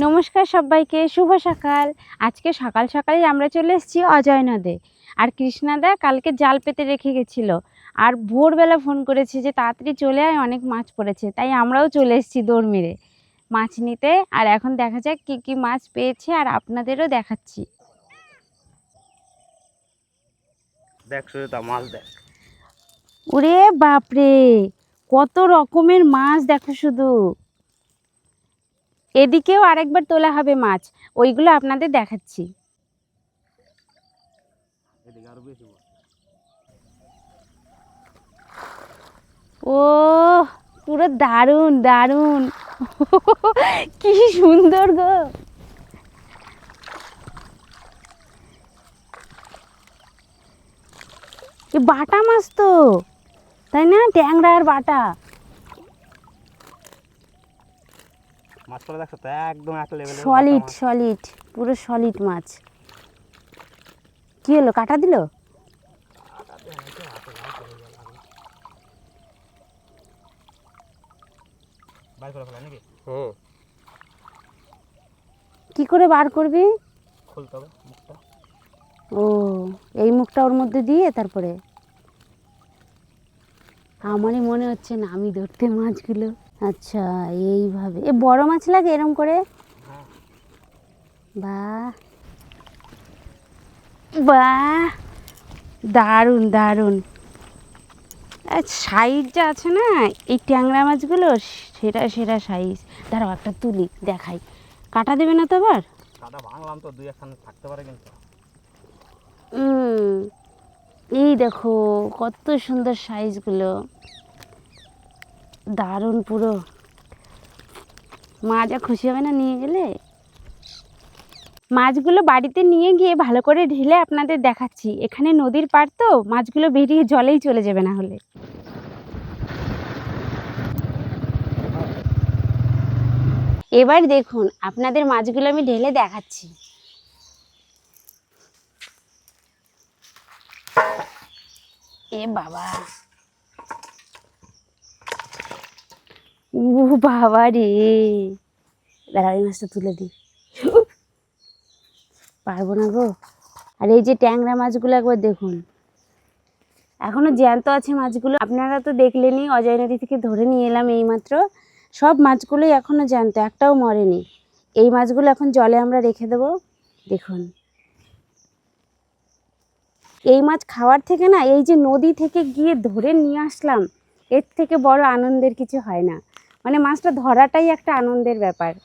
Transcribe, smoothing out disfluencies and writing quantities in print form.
নমস্কার সবাইকে, শুভ সকাল। আজকে সকাল সকালই আমরা চলে এসেছি অজয় নদে। আর কৃষ্ণাদা কালকে জাল পেতে রেখে গেছিলো, আর ভোরবেলা ফোন করেছে যে তাড়াতাড়ি চলে আয়, অনেক মাছ পড়েছে। তাই আমরাও চলে এসেছি দৌড় মেরে মাছ নিতে। আর এখন দেখা যাক কী কী মাছ পেয়েছে, আর আপনাদেরও দেখাচ্ছি। দেখ সুজাতা, মাছ দেখ। ওরে বাপরে, কত রকমের মাছ দেখো শুধু। এদিকেও আরেকবার তোলা হবে মাছ, ওইগুলো আপনাদের দেখাচ্ছি। ও পুরো দারুণ দারুণ, কি সুন্দর গো। এ বাটা মাছ তো, তাই না? ট্যাংরা আর বাটা। মাছগুলো দেখছো তো, একদম এক লেভেলের সলিড সলিড, পুরো সলিড মাছ। কি হলো, কাটা দিল? বার করে ফেলা নাকি? কি করে বার করবি? খুলতে হবে মুখটা। ও, এই মুখটা ওর মধ্যে দিয়ে তারপরে। আমারই মনে হচ্ছে না আমি ধরতে মাছগুলো। আচ্ছা, এইভাবে। এ বড় মাছ লাগে এরম করে? বাহ বাহ, দারুণ দারুণ। সাইজ যা আছে না এই ট্যাংরা মাছগুলো, সেরা সেরা সাইজ। দাঁড়াও একটা তুলি দেখাই। কাটা দেবে না তো আবার? কাটা ভাঙলাম তো, দুই একখানে থাকতে পারে কিন্তু। এই দেখো কত সুন্দর সাইজগুলো, দারুণ পুরো। মা যা খুশি হবে না নিয়ে গেলে। মাছগুলো বাড়িতে নিয়ে গিয়ে ভালো করে ঢেলে আপনাদের দেখাচ্ছি। এখানে নদীর পাড় তো, মাছগুলো বেরিয়ে জলেই চলে যাবে না হলে। এবার দেখুন আপনাদের মাছগুলো আমি ঢেলে দেখাচ্ছি। এ বাবা, ও বাবা রে, দাঁড়াও এই মাছটা তুলে দিই। পারবো না গো। আর এই যে ট্যাংরা মাছগুলো একবার দেখুন, এখনো জ্যান্ত আছে মাছগুলো। আপনারা তো দেখলেনই, অজয় নদী থেকে ধরে নিয়ে এলাম এইমাত্র। সব মাছগুলোই এখনো জ্যান্ত, একটাও মরেনি। এই মাছগুলো এখন জলে আমরা রেখে দেবো। দেখুন, এই মাছ খাওয়ার থেকে না, এই যে নদী থেকে গিয়ে ধরে নিয়ে আসলাম, এর থেকে বড় আনন্দের কিছু হয় না। মানে মাছটা ধরাটাই একটা আনন্দের ব্যাপার।